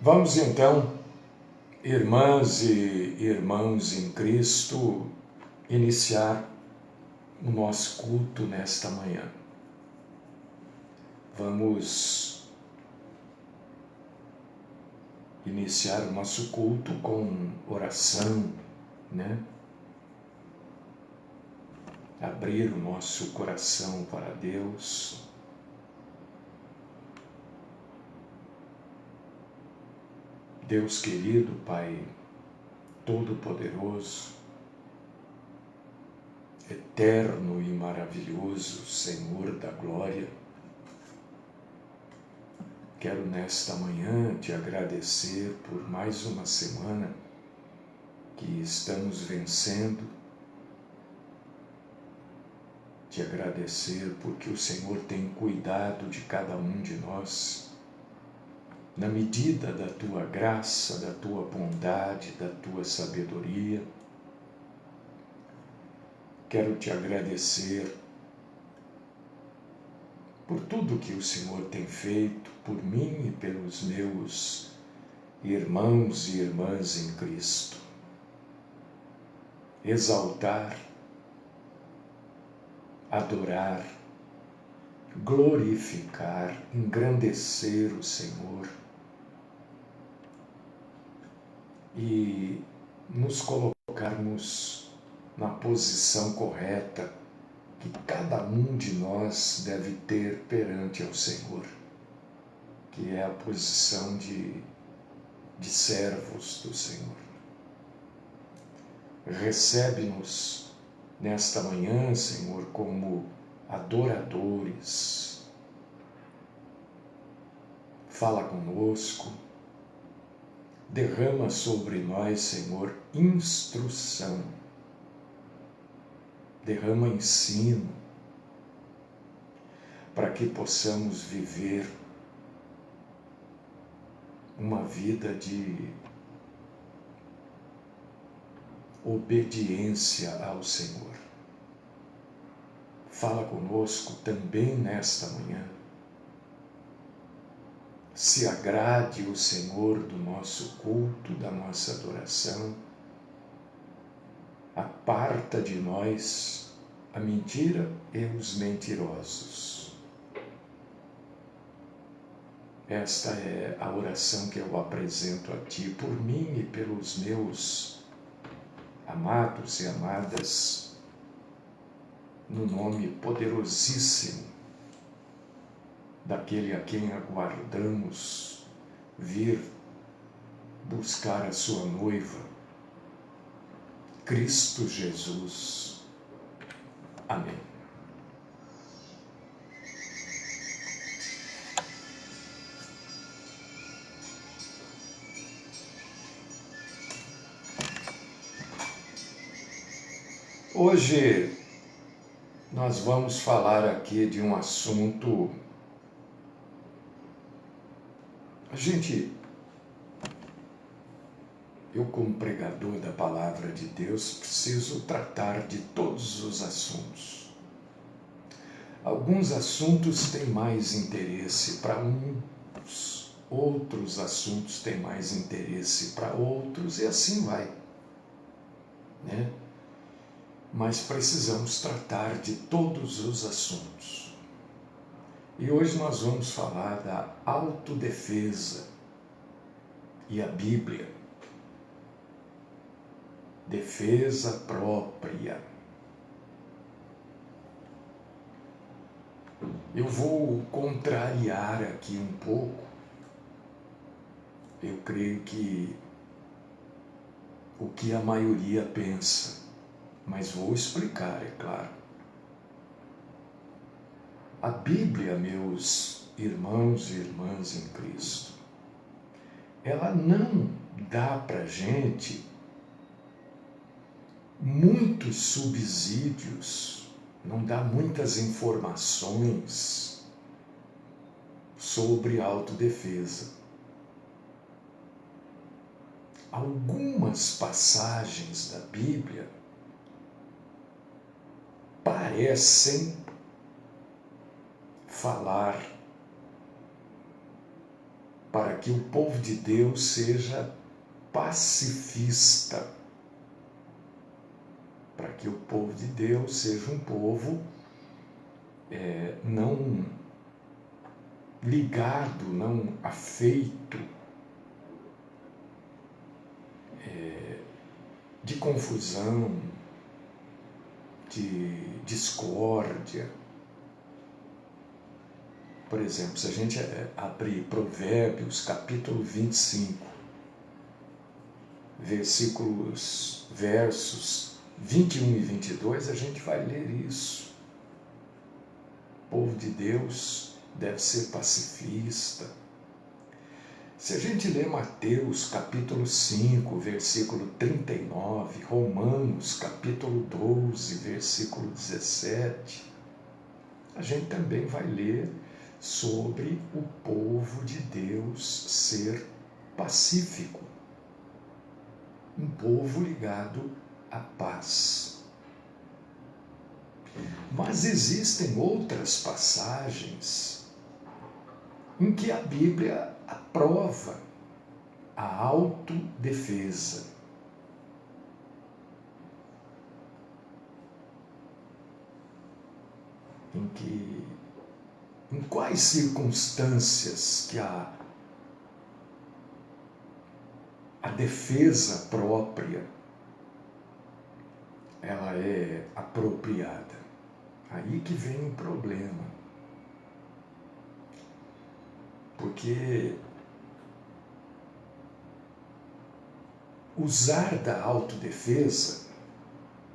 Vamos então, irmãs e irmãos em Cristo, iniciar o nosso culto nesta manhã. Vamos iniciar o nosso culto com oração, Abrir o nosso coração para Deus. Deus querido, Pai Todo-Poderoso, eterno e maravilhoso Senhor da glória, quero nesta manhã te agradecer por mais uma semana que estamos vencendo, te agradecer porque o Senhor tem cuidado de cada um de nós, na medida da tua graça, da tua bondade, da tua sabedoria. Quero te agradecer por tudo que o Senhor tem feito por mim e pelos meus irmãos e irmãs em Cristo. Exaltar, adorar, glorificar, engrandecer o Senhor e nos colocarmos na posição correta que cada um de nós deve ter perante ao Senhor, que é a posição de servos do Senhor. Recebe-nos nesta manhã, Senhor, como adoradores. Fala conosco, derrama sobre nós, Senhor, instrução, derrama ensino, para que possamos viver uma vida de obediência ao Senhor. Fala conosco também nesta manhã. Se agrade o Senhor do nosso culto, da nossa adoração. Aparta de nós a mentira e os mentirosos. Esta é a oração que eu apresento a Ti por mim e pelos meus amados e amadas, no nome poderosíssimo daquele a quem aguardamos vir buscar a sua noiva, Cristo Jesus. Amém. Hoje nós vamos falar aqui de um assunto. Eu como pregador da palavra de Deus preciso tratar de todos os assuntos. Alguns assuntos têm mais interesse para uns, outros assuntos têm mais interesse para outros e assim vai, Mas precisamos tratar de todos os assuntos. E hoje nós vamos falar da autodefesa e a Bíblia. Defesa própria. Eu vou contrariar aqui um pouco. Eu creio que o que a maioria pensa, mas vou explicar, é claro. A Bíblia, meus irmãos e irmãs em Cristo, ela não dá para a gente muitos subsídios, não dá muitas informações sobre autodefesa. Algumas passagens da Bíblia parecem falar para que o povo de Deus seja pacifista. Para que o povo de Deus seja um povo não ligado, não afeito de confusão, de discórdia. Por exemplo, se a gente abrir Provérbios, capítulo 25, versos 21 e 22, a gente vai ler isso. O povo de Deus deve ser pacifista. Se a gente ler Mateus, capítulo 5, versículo 39, Romanos, capítulo 12, versículo 17, a gente também vai ler sobre o povo de Deus ser pacífico. Um povo ligado à paz. Mas existem outras passagens em que a Bíblia aprova a autodefesa. Em quais circunstâncias que a defesa própria ela é apropriada? Aí que vem o problema. Porque usar da autodefesa,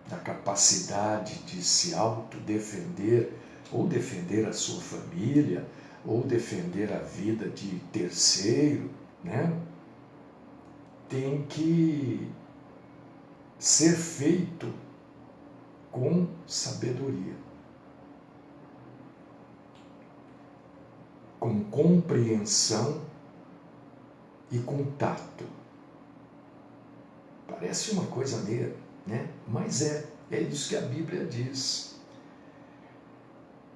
da capacidade de se autodefender, ou defender a sua família, ou defender a vida de terceiro, né? Tem que ser feito com sabedoria, com compreensão e com tato. Parece uma coisa meia, né? Mas é isso que a Bíblia diz.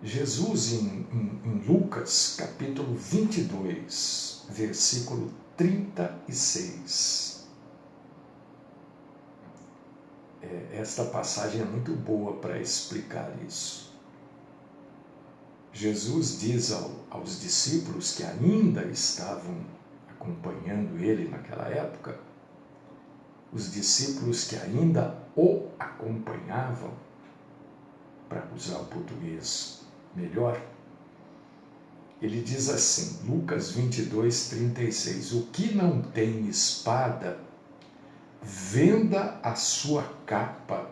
Jesus, em Lucas, capítulo 22, versículo 36. Esta passagem é muito boa para explicar isso. Jesus diz aos discípulos que ainda estavam acompanhando ele naquela época, os discípulos que ainda o acompanhavam, para usar o português melhor, ele diz assim, Lucas 22, 36, o que não tem espada, venda a sua capa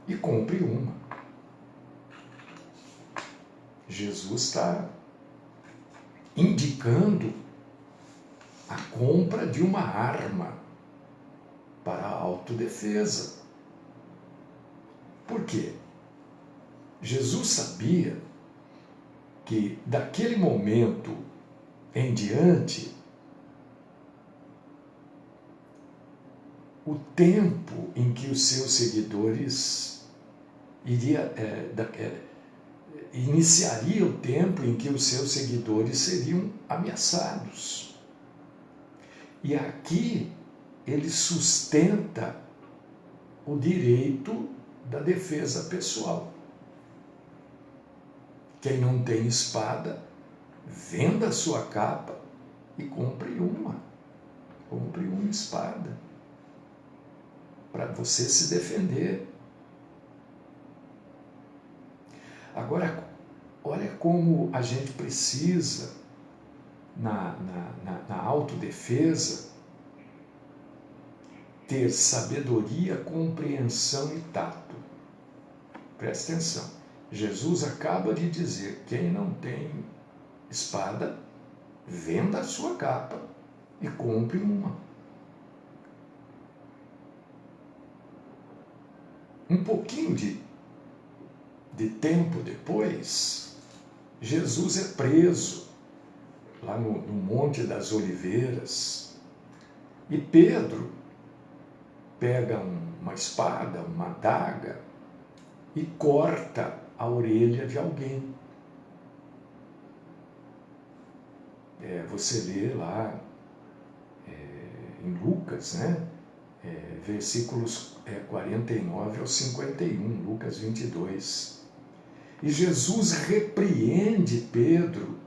e compre uma. Jesus está indicando a compra de uma arma para a autodefesa. Por quê? Jesus sabia que daquele momento em diante, o tempo em que os seus seguidores iniciaria o tempo em que os seus seguidores seriam ameaçados. E aqui ele sustenta o direito da defesa pessoal. Quem não tem espada, venda a sua capa e compre uma. Compre uma espada para você se defender. Agora, olha como a gente precisa, na autodefesa, ter sabedoria, compreensão e tato. Presta atenção. Jesus acaba de dizer, quem não tem espada, venda a sua capa e compre uma. Um pouquinho de tempo depois, Jesus é preso lá no Monte das Oliveiras e Pedro pega uma espada, uma adaga e corta a orelha de alguém. você lê lá em Lucas, né? Versículos 49 ao 51, Lucas 22. E Jesus repreende Pedro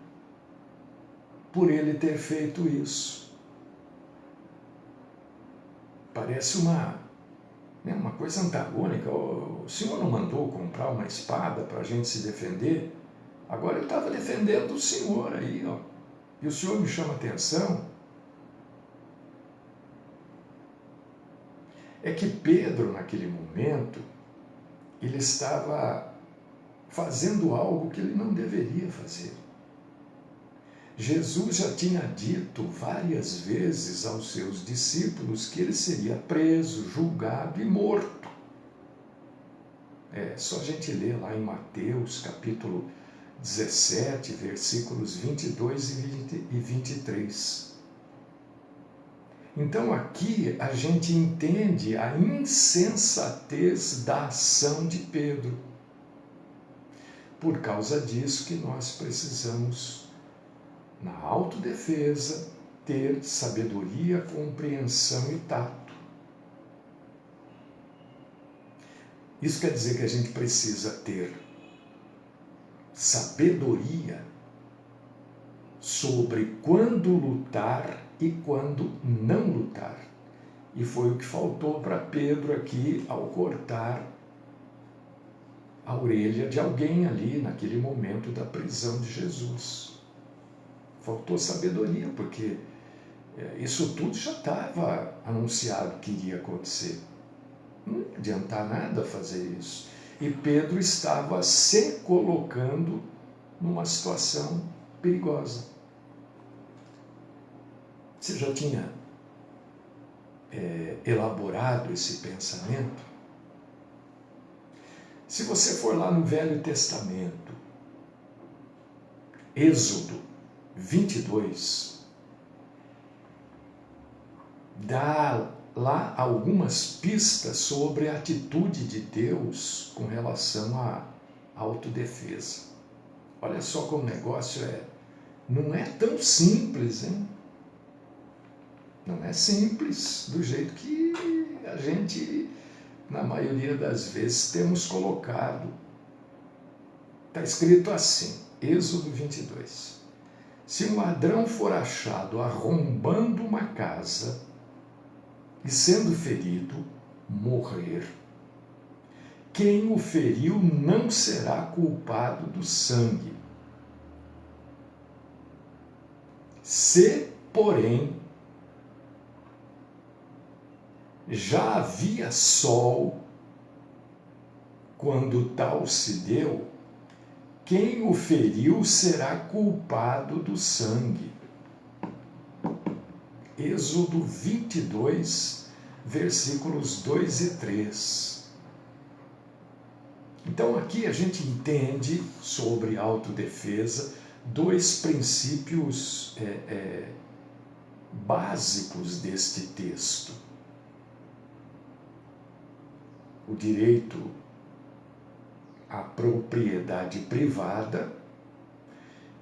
por ele ter feito isso. Parece uma coisa antagônica. O Senhor não mandou comprar uma espada para a gente se defender? Agora eu estava defendendo o Senhor aí, ó. E o Senhor me chama atenção. É que Pedro, naquele momento, ele estava fazendo algo que ele não deveria fazer. Jesus já tinha dito várias vezes aos seus discípulos que ele seria preso, julgado e morto. Só a gente ler lá em Mateus, capítulo 17, versículos 22 e 23. Então aqui a gente entende a insensatez da ação de Pedro. Por causa disso que nós precisamos, na autodefesa, ter sabedoria, compreensão e tato. Isso quer dizer que a gente precisa ter sabedoria sobre quando lutar e quando não lutar. E foi o que faltou para Pedro aqui ao cortar a orelha de alguém ali naquele momento da prisão de Jesus. Faltou sabedoria, porque isso tudo já estava anunciado que iria acontecer. Não ia adiantar nada fazer isso. E Pedro estava se colocando numa situação perigosa. Você já tinha elaborado esse pensamento? Se você for lá no Velho Testamento, Êxodo 22, dá lá algumas pistas sobre a atitude de Deus com relação à autodefesa. Olha só como o negócio não é tão simples, hein? Não é simples do jeito que a gente, na maioria das vezes, temos colocado. Está escrito assim, Êxodo 22. Se um ladrão for achado arrombando uma casa e sendo ferido, morrer, quem o feriu não será culpado do sangue. Se, porém, já havia sol quando tal se deu, quem o feriu será culpado do sangue. Êxodo 22, versículos 2 e 3. Então aqui a gente entende sobre autodefesa dois princípios básicos deste texto. O direito à propriedade privada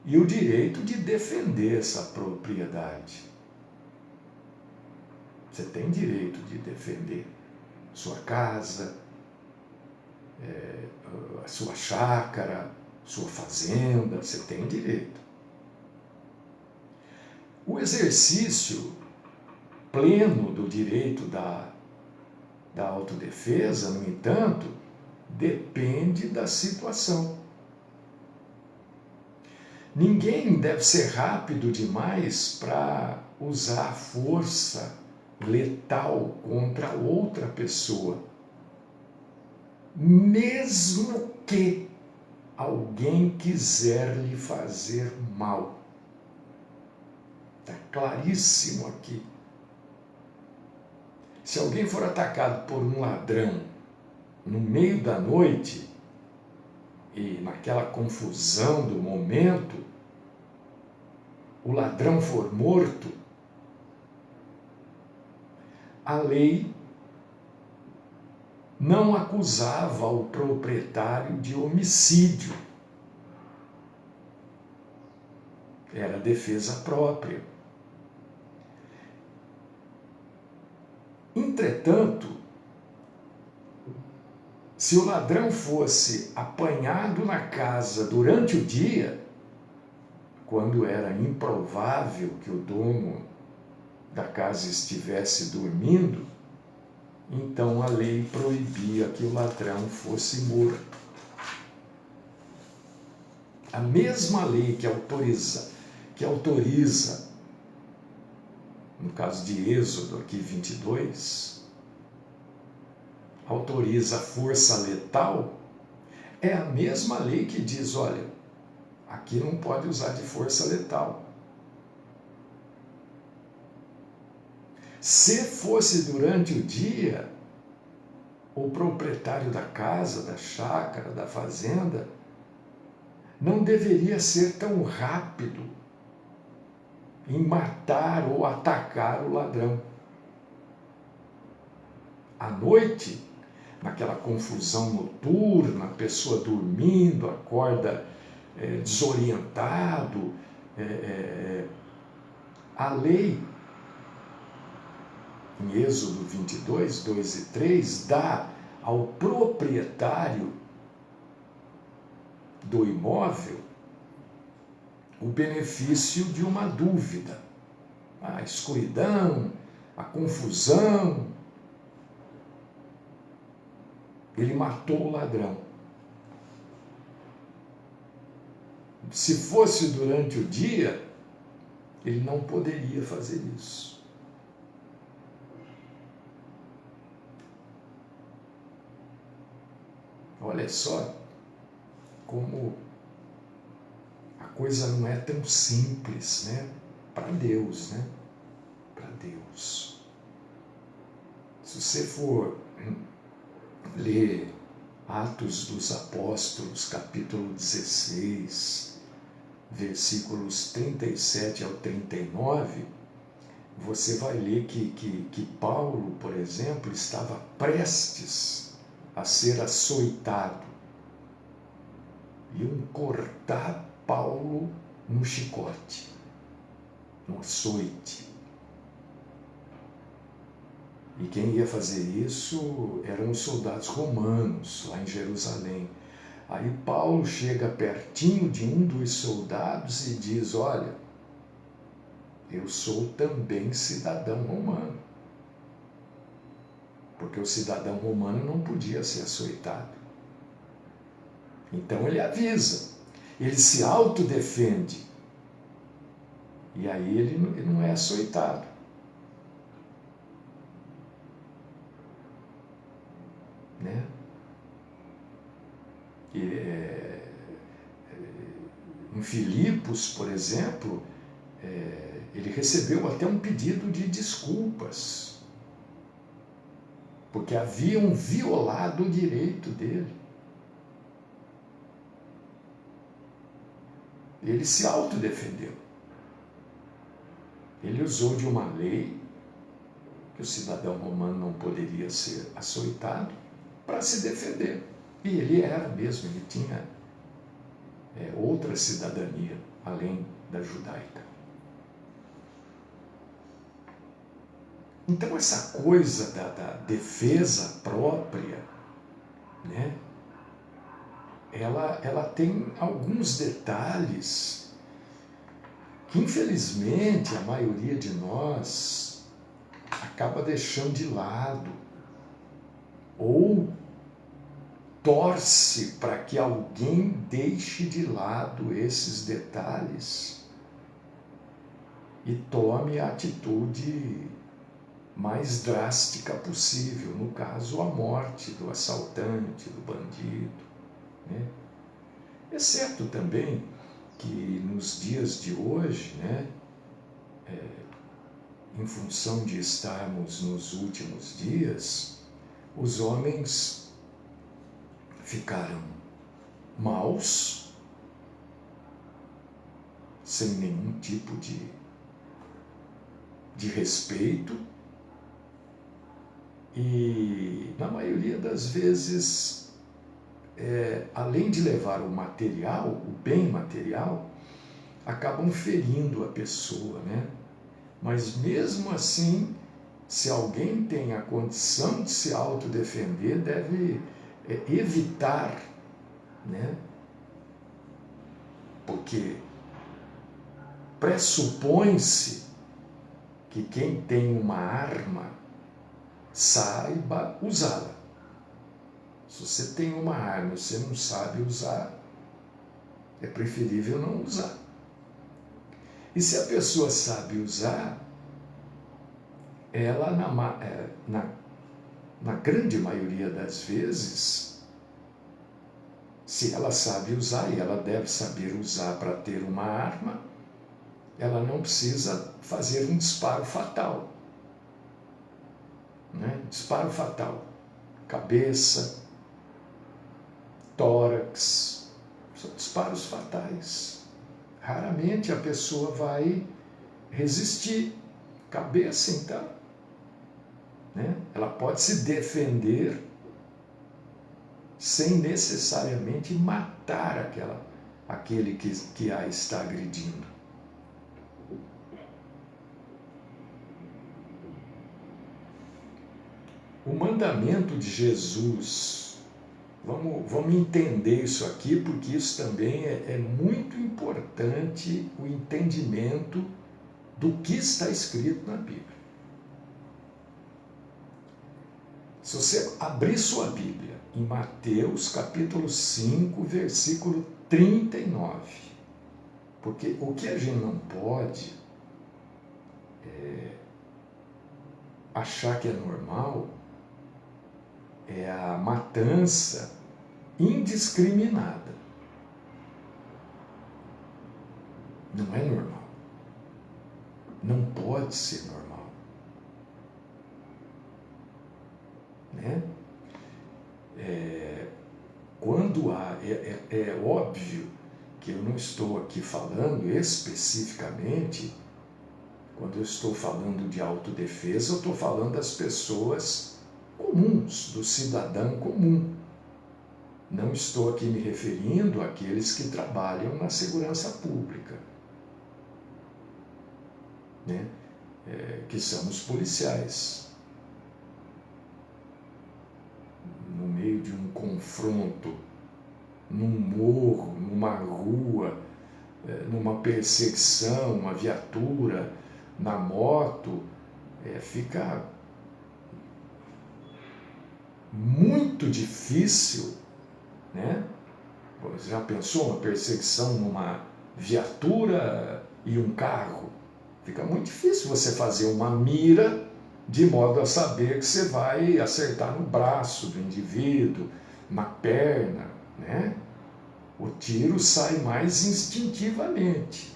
e o direito de defender essa propriedade. Você tem direito de defender sua casa, a sua chácara, sua fazenda, você tem direito. O exercício pleno do direito da autodefesa, no entanto, depende da situação. Ninguém deve ser rápido demais para usar força letal contra outra pessoa, mesmo que alguém quiser lhe fazer mal. Está claríssimo aqui. Se alguém for atacado por um ladrão no meio da noite e naquela confusão do momento, o ladrão for morto, a lei não acusava o proprietário de homicídio. era defesa própria. Entretanto, se o ladrão fosse apanhado na casa durante o dia, quando era improvável que o dono da casa estivesse dormindo, então a lei proibia que o ladrão fosse morto. A mesma lei que autoriza, no caso de Êxodo aqui 22, autoriza a força letal, é a mesma lei que diz, olha, aqui não pode usar de força letal. Se fosse durante o dia, o proprietário da casa, da chácara, da fazenda, não deveria ser tão rápido em matar ou atacar o ladrão. À noite, naquela confusão noturna, a pessoa dormindo, acorda desorientado, a lei, em Êxodo 22, 2 e 3, dá ao proprietário do imóvel o benefício de uma dúvida. A escuridão, a confusão. Ele matou o ladrão. Se fosse durante o dia, ele não poderia fazer isso. Olha só como a coisa não é tão simples, né? Para Deus, né? Para Deus. Se você for ler Atos dos Apóstolos, capítulo 16, versículos 37 ao 39, você vai ler que Paulo, por exemplo, estava prestes a ser açoitado. Iam cortar Paulo no chicote, no açoite. E quem ia fazer isso eram os soldados romanos, lá em Jerusalém. Aí Paulo chega pertinho de um dos soldados e diz, olha, eu sou também cidadão romano. Porque o cidadão romano não podia ser açoitado. Então ele avisa, ele se autodefende. E aí ele não é açoitado. Né? Em Filipos, por exemplo, ele recebeu até um pedido de desculpas, porque haviam violado o direito dele. Ele se autodefendeu. Ele usou de uma lei que o cidadão romano não poderia ser açoitado para se defender. E ele era mesmo, ele tinha outra cidadania, além da judaica. Então essa coisa da defesa própria, né, ela tem alguns detalhes que infelizmente a maioria de nós acaba deixando de lado ou torce para que alguém deixe de lado esses detalhes e tome a atitude mais drástica possível, no caso a morte do assaltante, do bandido, né? Exceto também que nos dias de hoje, né, em função de estarmos nos últimos dias, os homens ficaram maus, sem nenhum tipo de respeito, e na maioria das vezes, além de levar o material, o bem material, acabam ferindo a pessoa, né? Mas mesmo assim, se alguém tem a condição de se autodefender, deve evitar, né? Porque pressupõe-se que quem tem uma arma saiba usá-la. Se você tem uma arma e você não sabe usar, é preferível não usar. E se a pessoa sabe usar, ela, na grande maioria das vezes, se ela sabe usar, e ela deve saber usar para ter uma arma, ela não precisa fazer um disparo fatal. Né? Disparo fatal. Cabeça, tórax, são disparos fatais. Raramente a pessoa vai resistir. Cabeça, então, né? Ela pode se defender sem necessariamente matar aquele que a está agredindo. O mandamento de Jesus, vamos entender isso aqui, porque isso também é muito importante, o entendimento do que está escrito na Bíblia. Se você abrir sua Bíblia em Mateus capítulo 5, versículo 39, porque o que a gente não pode achar que é normal é a matança indiscriminada. Não é normal. Não pode ser normal. Né? Quando há, é óbvio que eu não estou aqui falando especificamente, quando eu estou falando de autodefesa, eu estou falando das pessoas comuns, do cidadão comum. Não estou aqui me referindo àqueles que trabalham na segurança pública, né? Que são os policiais. No meio de um confronto, num morro, numa rua, numa perseguição, uma viatura, na moto, fica muito difícil, né? Você já pensou uma perseguição numa viatura e um carro? Fica muito difícil você fazer uma mira de modo a saber que você vai acertar no braço do indivíduo, na perna, né? O tiro sai mais instintivamente.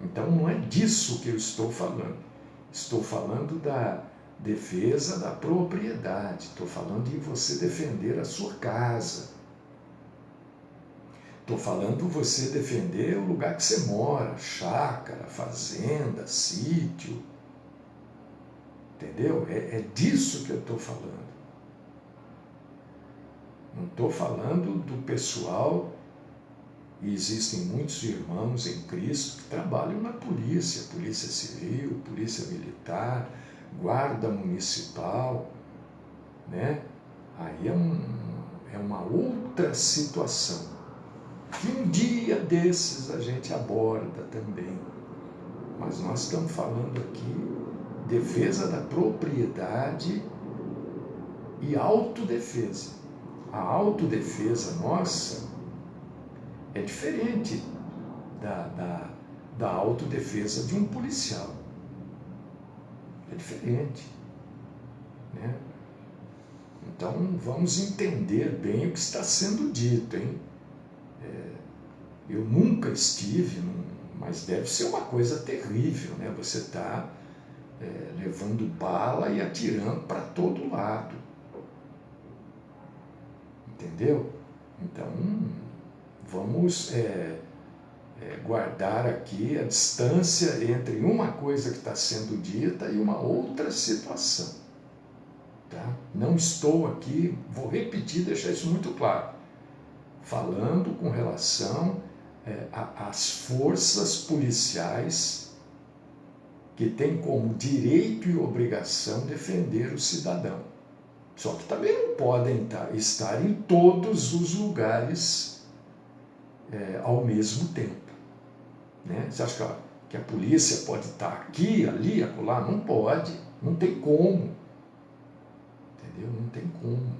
Então não é disso que eu estou falando. Estou falando da defesa da propriedade. Estou falando de você defender a sua casa. Estou falando você defender o lugar que você mora, chácara, fazenda, sítio. Entendeu? É disso que eu estou falando. Não estou falando do pessoal, e existem muitos irmãos em Cristo que trabalham na polícia, polícia civil, polícia militar, guarda municipal, né? Aí é uma outra situação, que um dia desses a gente aborda também. Mas nós estamos falando aqui defesa da propriedade e autodefesa. A autodefesa nossa é diferente da autodefesa de um policial. É diferente, né? Então vamos entender bem o que está sendo dito, hein? Eu nunca estive, mas deve ser uma coisa terrível, né? Você está levando bala e atirando para todo lado. Entendeu? Então, vamos guardar aqui a distância entre uma coisa que está sendo dita e uma outra situação. Tá? Não estou aqui, vou repetir, deixar isso muito claro, falando com relação as forças policiais que têm como direito e obrigação defender o cidadão. Só que também não podem estar em todos os lugares ao mesmo tempo. Né? Você acha que a polícia pode estar aqui, ali, acolá? Não pode, não tem como. Entendeu? Não tem como.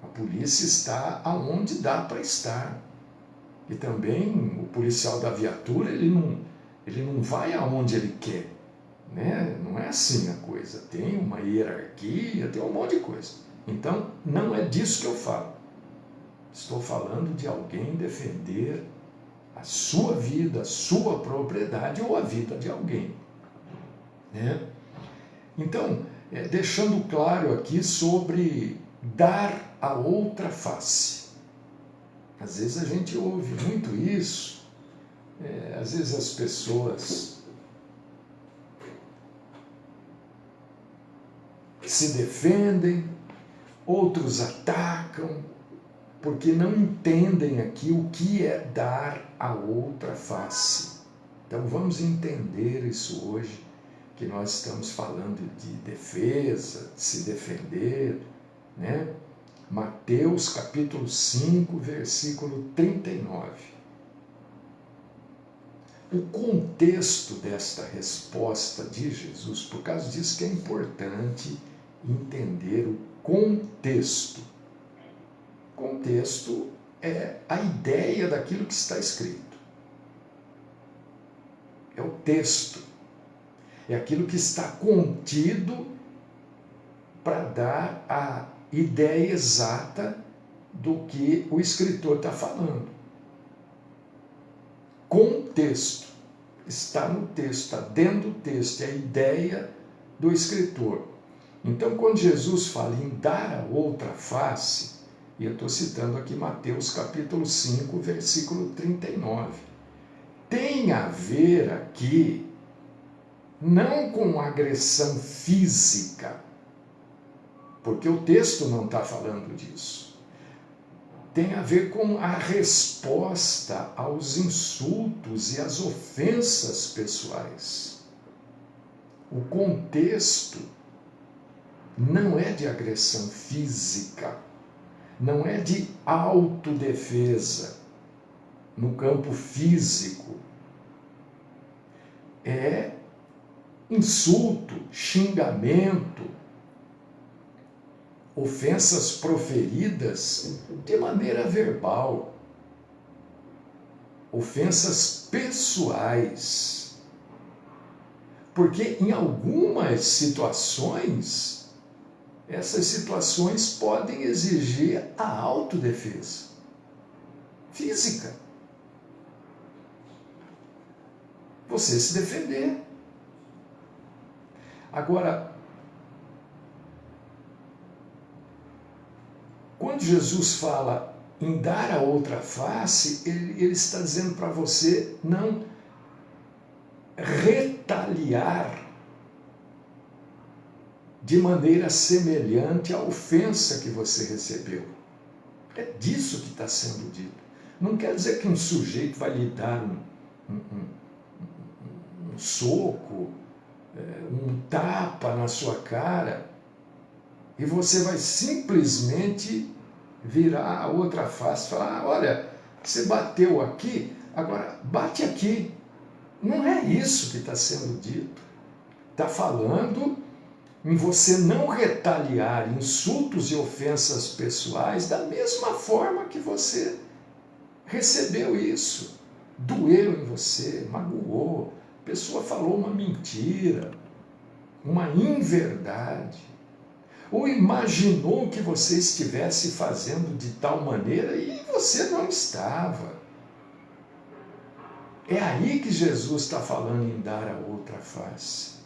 A polícia está aonde dá para estar. E também o policial da viatura, ele não vai aonde ele quer. Né? Não é assim a coisa. Tem uma hierarquia, tem um monte de coisa. Então, não é disso que eu falo. Estou falando de alguém defender a sua vida, a sua propriedade ou a vida de alguém. Né? Então, deixando claro aqui sobre dar a outra face. Às vezes a gente ouve muito isso, às vezes as pessoas se defendem, outros atacam, porque não entendem aqui o que é dar a outra face. Então vamos entender isso hoje, que nós estamos falando de defesa, de se defender, né? Mateus capítulo 5, versículo 39. O contexto desta resposta de Jesus, por causa disso que é importante entender o contexto. O contexto é a ideia daquilo que está escrito. É o texto. É aquilo que está contido para dar a ideia exata do que o escritor está falando. Contexto. Está no texto, está dentro do texto, é a ideia do escritor. Então, quando Jesus fala em dar a outra face, e eu estou citando aqui Mateus capítulo 5, versículo 39, tem a ver aqui não com agressão física, porque o texto não está falando disso. Tem a ver com a resposta aos insultos e às ofensas pessoais. O contexto não é de agressão física, não é de autodefesa no campo físico. É insulto, xingamento, ofensas proferidas de maneira verbal, ofensas pessoais. Porque em algumas situações, essas situações podem exigir a autodefesa física. Você se defender. Agora, quando Jesus fala em dar a outra face, ele está dizendo para você não retaliar de maneira semelhante à ofensa que você recebeu. É disso que está sendo dito. Não quer dizer que um sujeito vai lhe dar um soco, um tapa na sua cara, e você vai simplesmente virar a outra face e falar, olha, você bateu aqui, agora bate aqui. Não é isso que está sendo dito. Está falando em você não retaliar insultos e ofensas pessoais da mesma forma que você recebeu isso. Doeu em você, magoou, a pessoa falou uma mentira, uma inverdade, ou imaginou que você estivesse fazendo de tal maneira e você não estava. É aí que Jesus está falando em dar a outra face.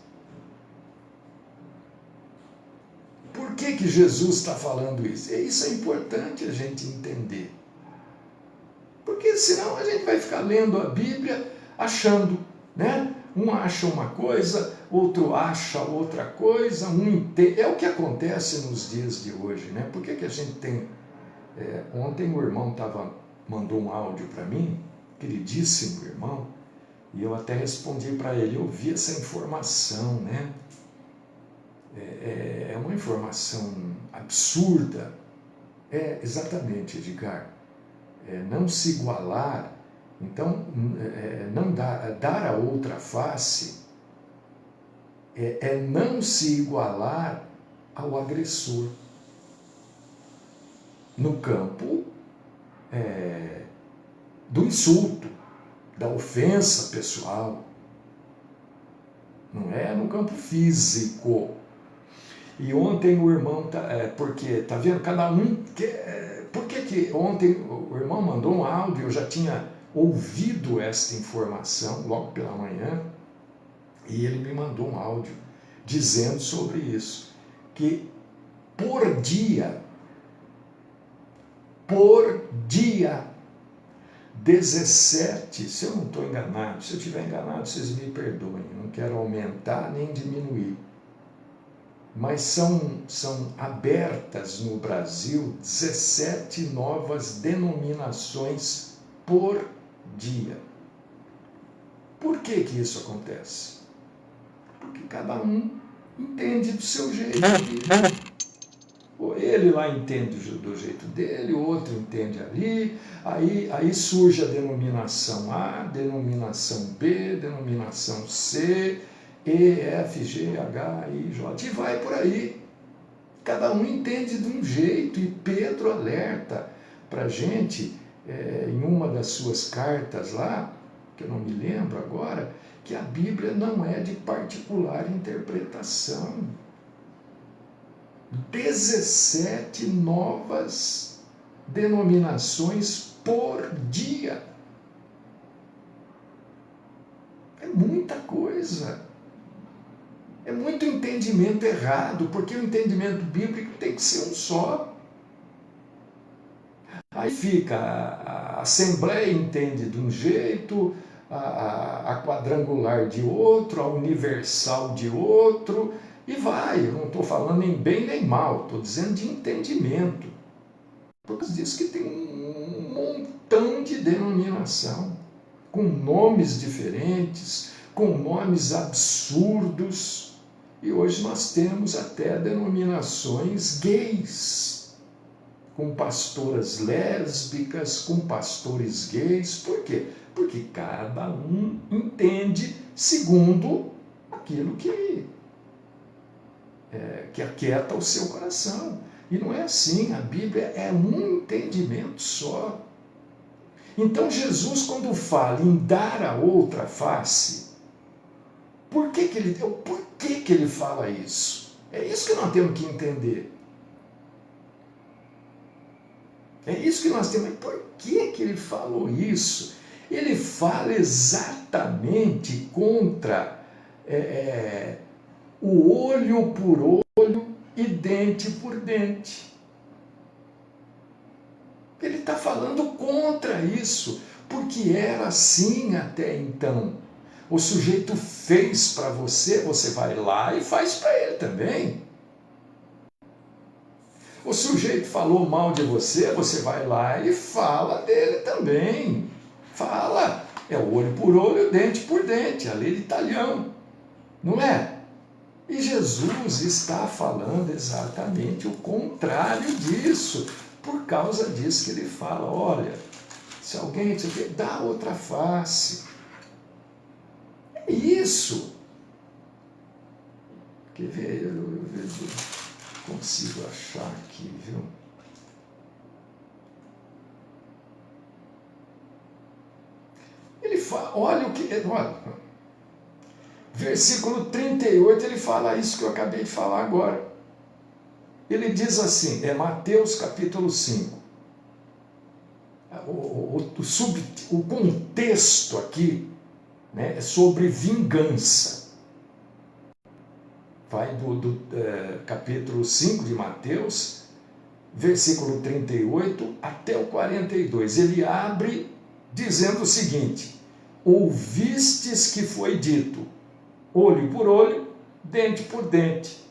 Por que Jesus está falando isso? Isso é importante a gente entender. Porque senão a gente vai ficar lendo a Bíblia achando, né? Um acha uma coisa, outro acha outra coisa, é o que acontece nos dias de hoje, né? Por que a gente tem... Ontem o irmão mandou um áudio para mim, queridíssimo irmão, e eu até respondi para ele, eu vi essa informação, né? É uma informação absurda. É, exatamente, Edgar. Não se igualar, então, não dar a outra face, não se igualar ao agressor. No campo do insulto, da ofensa pessoal, não é no campo físico. E ontem o irmão, porque, tá vendo, cada um quer. Por que ontem o irmão mandou um áudio, eu já tinha ouvido esta informação logo pela manhã, e ele me mandou um áudio dizendo sobre isso, que por dia, 17, se eu não estou enganado, se eu estiver enganado, vocês me perdoem, não quero aumentar nem diminuir, mas são abertas no Brasil 17 novas denominações por dia. Por que isso acontece? Porque cada um entende do seu jeito. Ele lá entende do jeito dele, o outro entende ali, aí surge a denominação A, denominação B, denominação C, E, F, G, H, I, J, e vai por aí. Cada um entende de um jeito, e Pedro alerta para a gente, em uma das suas cartas lá, que eu não me lembro agora, que a Bíblia não é de particular interpretação. 17 novas denominações por dia. É muita coisa. É muito entendimento errado, porque o entendimento bíblico tem que ser um só. Aí fica, a Assembleia entende de um jeito, a quadrangular de outro, a universal de outro, e vai. Eu não estou falando nem bem nem mal, estou dizendo de entendimento. Porque diz que tem um montão de denominação, com nomes diferentes, com nomes absurdos. E hoje nós temos até denominações gays, com pastoras lésbicas, com pastores gays. Por quê? Porque cada um entende segundo aquilo que aquieta o seu coração. E não é assim, a Bíblia é um entendimento só. Então Jesus, quando fala em dar a outra face, por que ele fala isso? É isso que nós temos que entender. É isso que nós temos. Por que ele falou isso? Ele fala exatamente contra o olho por olho e dente por dente. Ele está falando contra isso, porque era assim até então. O sujeito fez para você, você vai lá e faz para ele também. O sujeito falou mal de você, você vai lá e fala dele também. Fala. É o olho por olho, dente por dente, a lei de talhão. Não é? E Jesus está falando exatamente o contrário disso. Por causa disso que ele fala, olha, se alguém te dá outra face. É isso. Quer ver? Eu consigo achar aqui, viu? Ele fala, olha o que... Olha, versículo 38, ele fala isso que eu acabei de falar agora. Ele diz assim, Mateus capítulo 5. O contexto aqui, né, é sobre vingança. Vai do capítulo 5 de Mateus, versículo 38 até o 42. Ele abre dizendo o seguinte: ouvistes que foi dito, olho por olho, dente por dente.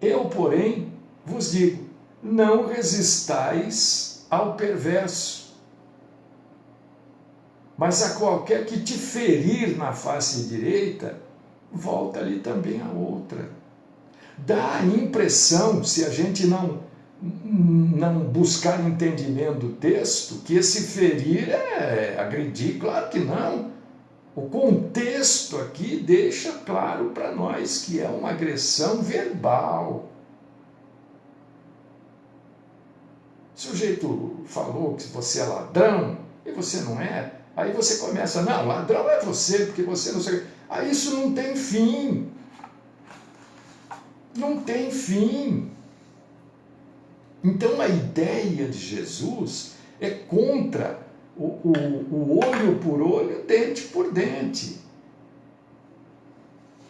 Eu, porém, vos digo, não resistais ao perverso. Mas a qualquer que te ferir na face direita, volta ali também a outra. Dá a impressão, se a gente não buscar entendimento do texto, que esse ferir é agredir. Claro que não. O contexto aqui deixa claro para nós que é uma agressão verbal. O sujeito falou que você é ladrão e você não é. Aí você começa, não, ladrão é você, porque você não sei. Aí isso não tem fim. Não tem fim. Então a ideia de Jesus é contra o olho por olho, dente por dente.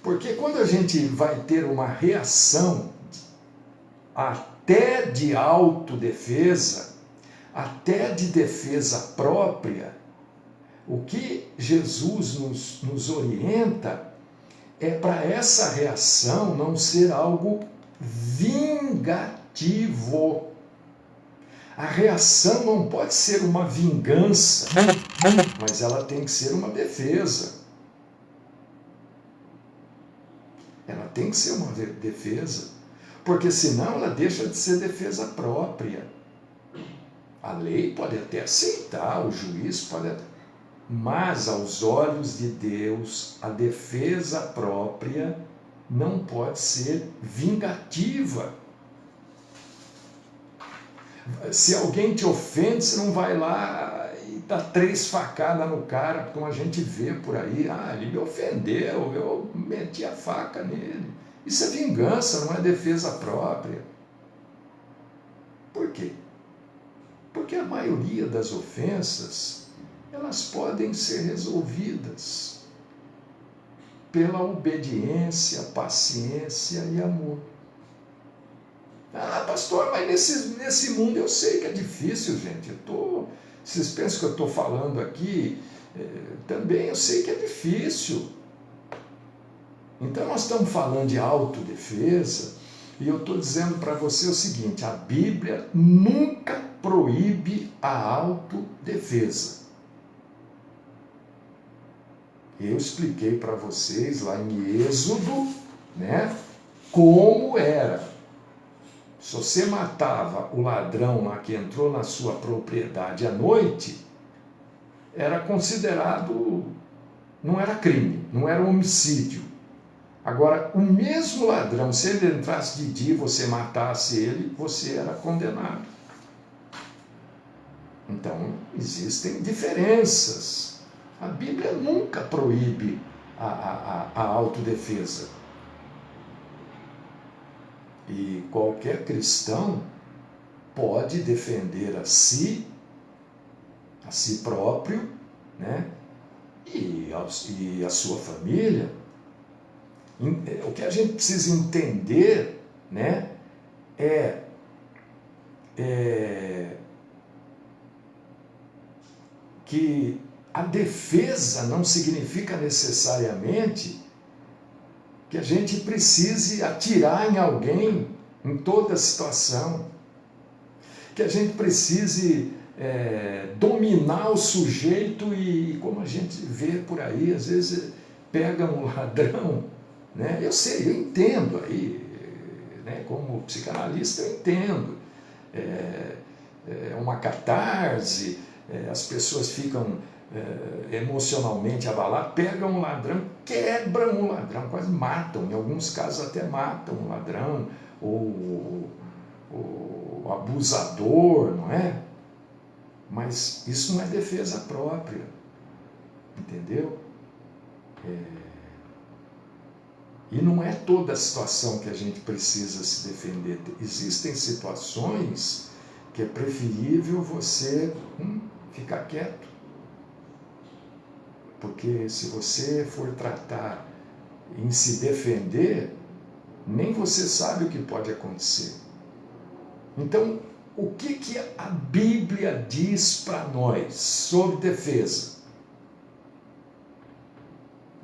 Porque quando a gente vai ter uma reação até de autodefesa, até de defesa própria, o que Jesus nos orienta é para essa reação não ser algo vingativo. A reação não pode ser uma vingança, mas ela tem que ser uma defesa. Ela tem que ser uma defesa, porque senão ela deixa de ser defesa própria. A lei pode até aceitar, o juiz pode até... Mas aos olhos de Deus, a defesa própria não pode ser vingativa. Se alguém te ofende, você não vai lá e dá 3 facadas no cara, como a gente vê por aí. Ah, ele me ofendeu, eu meti a faca nele. Isso é vingança, não é defesa própria. Por quê? Porque a maioria das ofensas, elas podem ser resolvidas pela obediência, paciência e amor. Ah, pastor, mas nesse mundo eu sei que é difícil, gente. Vocês pensam que eu estou falando aqui, também eu sei que é difícil. Então nós estamos falando de autodefesa, e eu estou dizendo para você o seguinte: a Bíblia nunca proíbe a autodefesa. Eu expliquei para vocês lá em Êxodo, né, como era. Se você matava o ladrão lá que entrou na sua propriedade à noite, era considerado, não era crime, não era homicídio. Agora, o mesmo ladrão, se ele entrasse de dia e você matasse ele, você era condenado. Então, existem diferenças. A Bíblia nunca proíbe a autodefesa. E qualquer cristão pode defender a si próprio, né? E a sua família. O que a gente precisa entender, né, é que a defesa não significa necessariamente que a gente precise atirar em alguém em toda situação, que a gente precise dominar o sujeito e, como a gente vê por aí, às vezes pega um ladrão, né? Eu sei, eu entendo aí, né? Como psicanalista eu entendo, é uma catarse, as pessoas ficam emocionalmente abaladas, pegam um ladrão, quebram um ladrão, quase matam, em alguns casos até matam um ladrão, ou o abusador, não é? Mas isso não é defesa própria, entendeu? E não é toda a situação que a gente precisa se defender. Existem situações que é preferível você ficar quieto. Porque se você for tratar em se defender, nem você sabe o que pode acontecer. Então, o que a Bíblia diz para nós sobre defesa?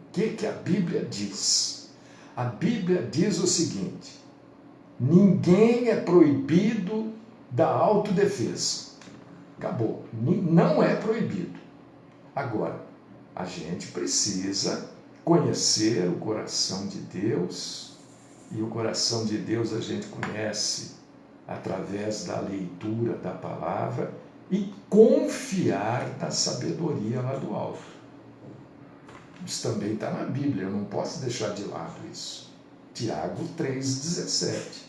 O que a Bíblia diz? A Bíblia diz o seguinte: ninguém é proibido da autodefesa. Acabou. Não é proibido. Agora, a gente precisa conhecer o coração de Deus, e o coração de Deus a gente conhece através da leitura da palavra e confiar na sabedoria lá do alto. Isso também está na Bíblia, eu não posso deixar de lado isso. Tiago 3,17.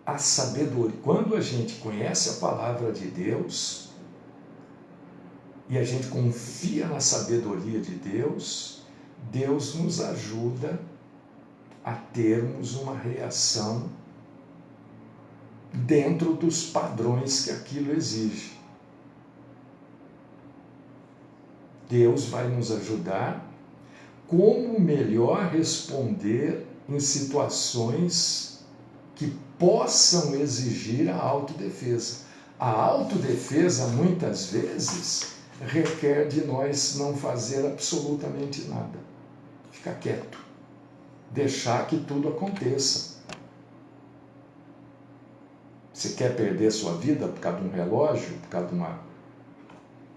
A sabedoria, quando a gente conhece a palavra de Deus e a gente confia na sabedoria de Deus, Deus nos ajuda a termos uma reação dentro dos padrões que aquilo exige. Deus vai nos ajudar como melhor responder em situações que possam exigir a autodefesa. A autodefesa, muitas vezes, requer de nós não fazer absolutamente nada. Ficar quieto. Deixar que tudo aconteça. Você quer perder sua vida por causa de um relógio, por causa de uma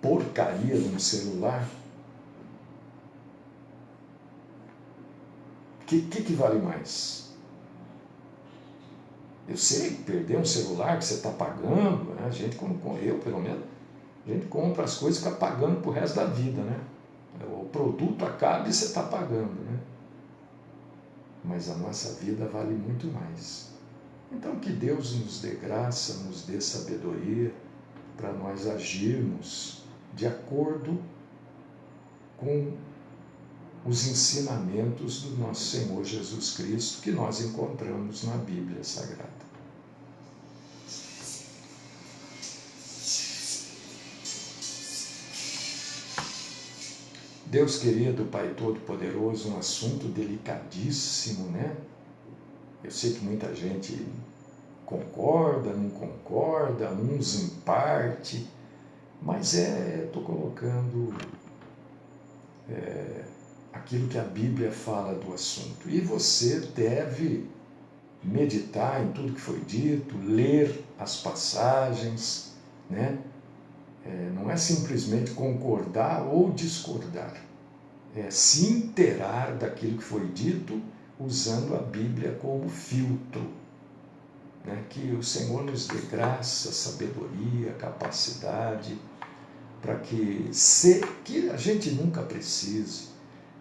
porcaria de um celular? O que vale mais? Eu sei que perder um celular que você está pagando, né? A gente, eu pelo menos, a gente compra as coisas e fica pagando pro resto da vida, né? O produto acaba e você está pagando, né? Mas a nossa vida vale muito mais. Então que Deus nos dê graça, nos dê sabedoria para nós agirmos de acordo com os ensinamentos do nosso Senhor Jesus Cristo que nós encontramos na Bíblia Sagrada. Deus querido, Pai Todo-Poderoso, um assunto delicadíssimo, né? Eu sei que muita gente concorda, não concorda, uns em parte, mas estou colocando aquilo que a Bíblia fala do assunto. E você deve meditar em tudo que foi dito, ler as passagens, né? Não é simplesmente concordar ou discordar, é se inteirar daquilo que foi dito usando a Bíblia como filtro, né? Que o Senhor nos dê graça, sabedoria, capacidade, para que a gente nunca precise,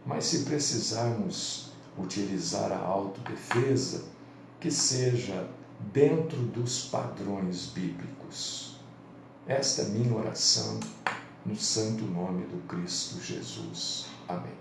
mas se precisarmos utilizar a autodefesa, que seja dentro dos padrões bíblicos. Esta é minha oração no santo nome do Cristo Jesus. Amém.